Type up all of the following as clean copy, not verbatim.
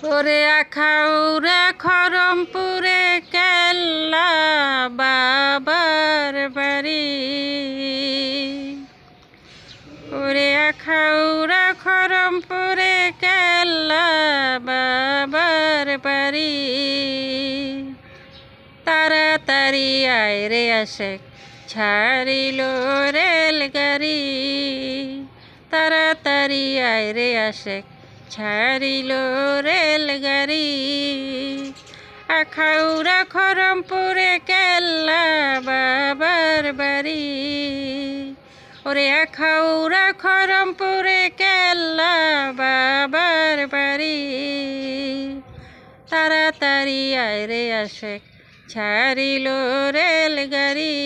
ওরে আখাউড়া খরমপুরে কেল্লা বাবার বাড়ি। ওরে আখাউড়া খরমপুরে কেল্লা বাবার বাড়ি। তাড়াতাড়ি আয় রে আশেক ছাড়িল রেলগাড়ি। তাড়াতাড়ি আয় রে আশেক ছাড়িল রেলগাড়ি। আখাউড়া খরমপুরে কেল্লা বাবার বাড়ি। ওরে আখাউড়া খরমপুরে কেল্লা বাবার বাড়ি। তাড়াতাড়ি আয় রে আশেক ছাড়িল রেলগাড়ি।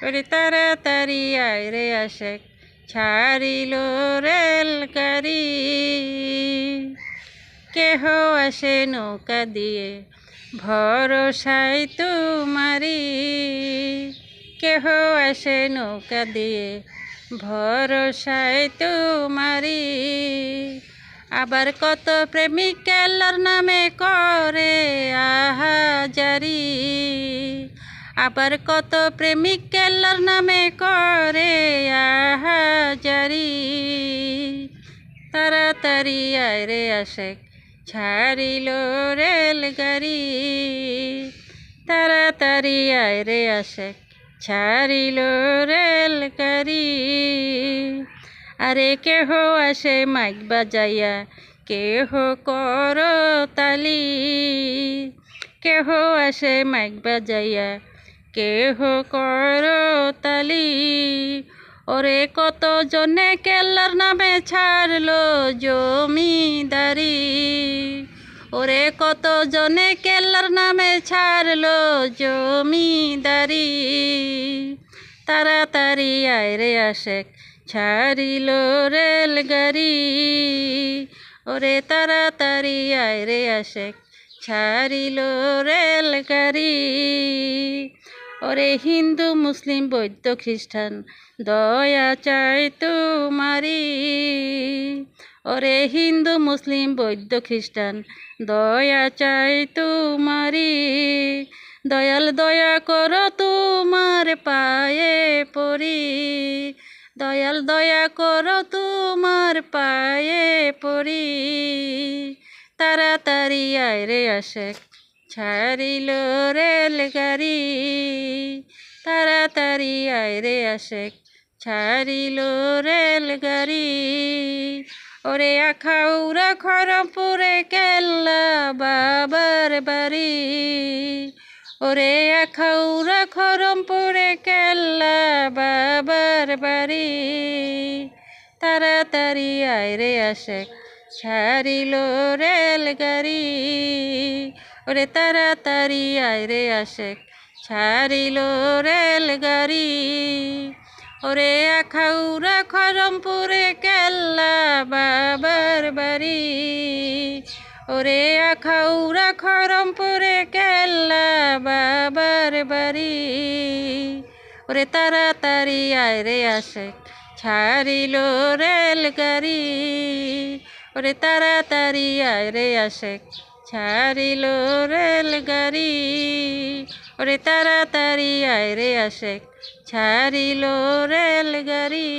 ওরে তাড়াতাড়ি আয় রে আশেক ছাড়িল রেলগাড়ি। কেহ আসে নৌকা দিয়ে ভরসায় তুমারি। কেহ আসে নৌকা দিয়ে ভরসায় তুমারি। আবার কত প্রেমিক কেল্লার নামে করে আহাজারি। আবার কত প্রেমিক কেল্লার নামে করে আহাজারি। তাড়াতাড়ি আয় রে আশেক ছাড়িল রেলগাড়ি। তাড়াতাড়ি আয় রে আশেক ছাড়িল রেলগাড়ি। আরে কেহ আসে মাইক বাজাইয়া কেহ করতালি। কেহ আসে মাইক বাজাইয়া কেহ করতালি। ওরে কত জনে কেল্লার নামে ছাড়লো জমিদারি। ওরে কত জনে কেল্লার নামে ছাড়লো জমিদারি। তাড়াতাড়ি আয় রে আশেক ছাড়িল রেলগাড়ি। ওরে তাড়াতাড়ি আয় রে আশেক ছাড়িল রেলগাড়ি। ওরে হিন্দু মুসলিম বৌদ্ধ খ্রিস্টান দয়া চাই তুমারি। ওরে হিন্দু মুসলিম বৌদ্ধ খ্রিস্টান দয়া চাই তুমারি। দয়াল দয়া করো তোমার পায়ে পড়ি। দয়াল দয়া করো তোমার পায়ে পড়ি। তাড়াতাড়ি আয় রে আশেক ছাড়িল রেলগাড়ি। তাড়াতাড়ি আয় রে আশেক ছাড়িল রেলগাড়ি। ওরে আখাউড়া খরমপুরে কেল্লা বাবার বাড়ি। ওরে আখাউড়া খরমপুরে কেল্লা বাবার বাড়ি। তাড়াতাড়ি আয় রে আশেক ছাড়িল রেলগাড়ি। ওরে তাড়াতাড়ি আয় রে আশেক ছাড়িল রেলগাড়ি। ওরে আখাউড়া খরমপুরে কেল্লা বাবার বাড়ি। ওরে আখাউড়া খরমপুরে কেল্লা বাবার বাড়ি। ওরে তাড়াতাড়ি আয় রে আশেক ছাড়িল রেলগাড়ি। ওরে তাড়াতাড়ি আয় রে আশেক ছাড়িল রেলগাড়ি। ওরে তাড়াতাড়ি আয় রে আশেক ছাড়িল রেলগাড়ি।